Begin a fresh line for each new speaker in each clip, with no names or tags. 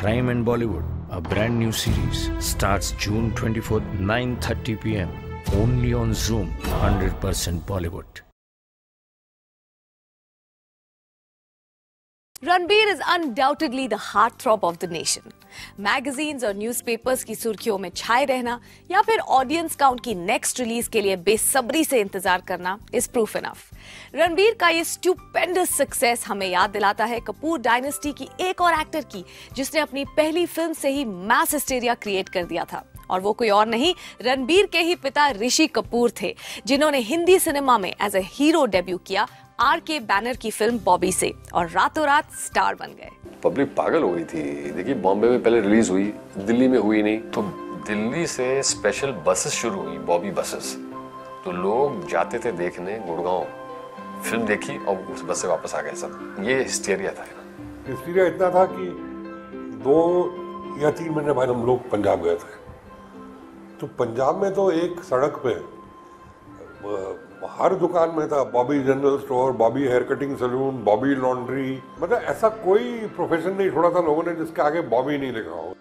Crime and Bollywood, a brand new series, starts June 24th, 9:30 p.m. only on Zoom, 100% Bollywood.
Ranbir is undoubtedly the heartthrob of the nation. Magazines और newspapers की सुर्खियों में छाए रहना या फिर audience का उनकी नेक्स्ट रिलीज के लिए बेसब्री से इंतजार करना इज प्रूफ इनफ। रणबीर का ये स्टुपेंडस सक्सेस हमें याद दिलाता है कपूर डायनेस्टी की एक और एक्टर की जिसने अपनी पहली फिल्म से ही मास हिस्टेरिया क्रिएट कर दिया था, और वो कोई और नहीं रणबीर के ही पिता ऋषि कपूर थे, जिन्होंने हिंदी सिनेमा में एज ए हीरो डेब्यू किया आर.के. बैनर की फिल्म बॉबी से और रातों रात स्टार बन गए।
पब्लिक पागल हो गई थी। देखिए बॉम्बे में पहले रिलीज हुई, दिल्ली में हुई नहीं, तो दिल्ली से स्पेशल बसेस शुरू हुई, बॉबी बसेस। तो लोग जाते थे देखने गुड़गांव, फिल्म देखी और उस बस से वापस आ गए सब। ये हिस्टेरिया था।
हिस्टेरिया इतना था कि 2 या 3 महीने बाद हम लोग पंजाब गए थे। तो पंजाब में तो एक सड़क पे हर दुकान में था Bobby general store, Bobby hair cutting salon, Bobby laundry. मतलब ऐसा कोई प्रोफेशन नहीं छोड़ा था लोगों ने जिसके आगे बॉबी नहीं लिखा हो।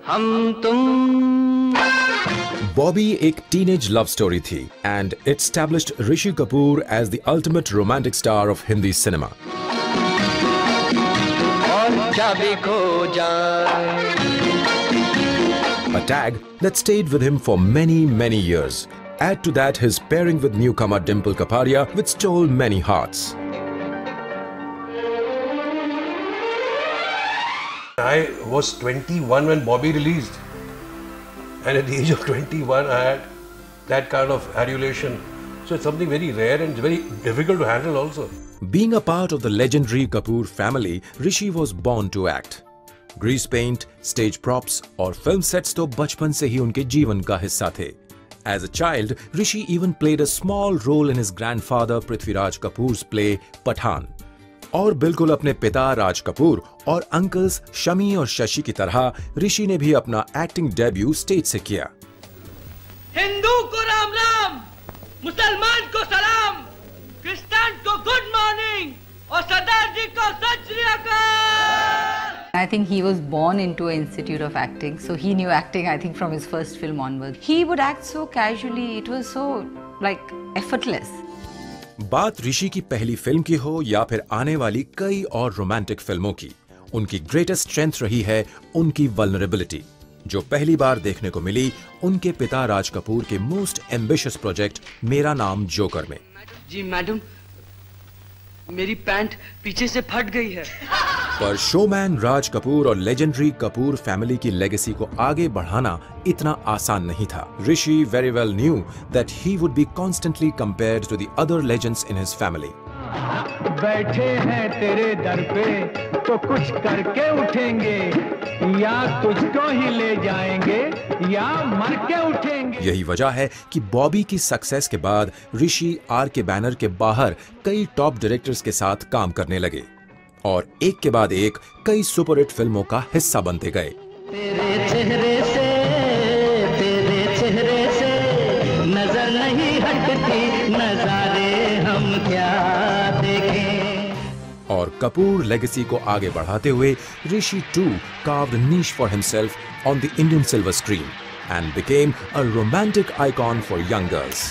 हम तुम
बॉबी एक टीनेज लव स्टोरी थी and it established Rishi Kapoor as the ultimate romantic star of Hindi cinema. A tag that stayed with him for many years. Add to that his pairing with newcomer Dimple Kapadia, which stole many hearts.
I was 21 when Bobby released, and at the age of 21 I had that kind of adulation. So it's something very rare and very difficult to handle also.
Being a part of the legendary Kapoor family, Rishi was born to act. Grease paint, stage props और film sets तो बचपन से ही उनके जीवन का हिस्सा थे। As a child, Rishi even played a small role in his grandfather Prithviraj Kapoor's play Pathaan. और बिल्कुल अपने पिता राज कपूर और अंकल्स शमी और शशि की तरह ऋषि ने भी अपना एक्टिंग डेब्यू स्टेज से किया।
हिंदू को राम राम, मुसलमान को सलाम, क्रिश्चियन को गुड मॉर्निंग और सरदार जी को सत श्री अकाल।
I think he was born into an institute of acting, so he knew acting, I think, from his first film onwards. He would act so casually, it was so, like, effortless.
बात ऋषि की पहली film की हो या फिर आने वाली कई और रोमांटिक फिल्मों की, उनकी ग्रेटेस्ट स्ट्रेंथ रही है उनकी वल्नरेबिलिटी, जो पहली बार देखने को मिली उनके पिता राज कपूर के मोस्ट एम्बिशियस प्रोजेक्ट मेरा नाम जोकर में।
जी मैडम, मेरी पैंट पीछे से फट गई है।
पर शोमैन राज कपूर और लेजेंडरी कपूर फैमिली की लेगेसी को आगे बढ़ाना इतना आसान नहीं था। Rishi very well knew that he would be constantly compared to the other legends in his family.
बैठे हैं तेरे दर पे तो कुछ करके उठेंगे, या तुझको ही ले जाएंगे या मर के उठेंगे।
यही वजह है कि बॉबी की सक्सेस के बाद ऋषि आर.के. बैनर के बाहर कई टॉप डायरेक्टर्स के साथ काम करने लगे और एक के बाद एक कई सुपरहिट फिल्मों का हिस्सा बनते गए।
तेरे चेहरे से नजर नहीं हटती, नजारे हम क्या देखें।
और कपूर लेगेसी को आगे बढ़ाते हुए ऋषि to carved a niche for himself on the Indian silver screen and became a romantic icon for young girls.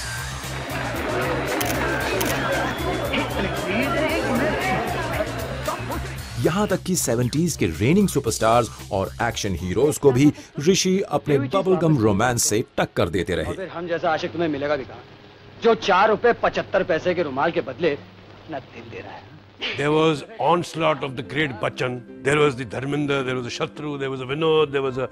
यहाँ तक कि 70s के रेनिंग सुपरस्टार्स और एक्शन हीरोज को भी ऋषि अपने बबलगम रोमांस से टक्कर देते रहे।
हम जैसा आशिक तुम्हें मिलेगा भी कहाँ, जो 4 रुपए 75 पैसे के रुमाल के बदले अपना दिल दे रहा है।
There was onslaught of the great Bachchan. There was the Dharmendra, there was a Shatru, there was a Vinod, there was a...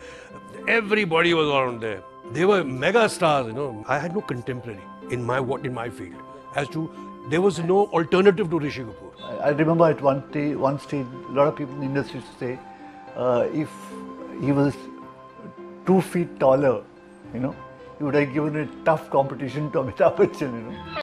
Everybody was around there. They were mega stars, you know. I had no contemporary in my field. As to, there was no alternative to Rishi Kapoor.
I remember at one stage, a lot of people in the industry used to say, if he was 2 feet taller, you know, he would have given a tough competition to Amitabh Bachchan, you know.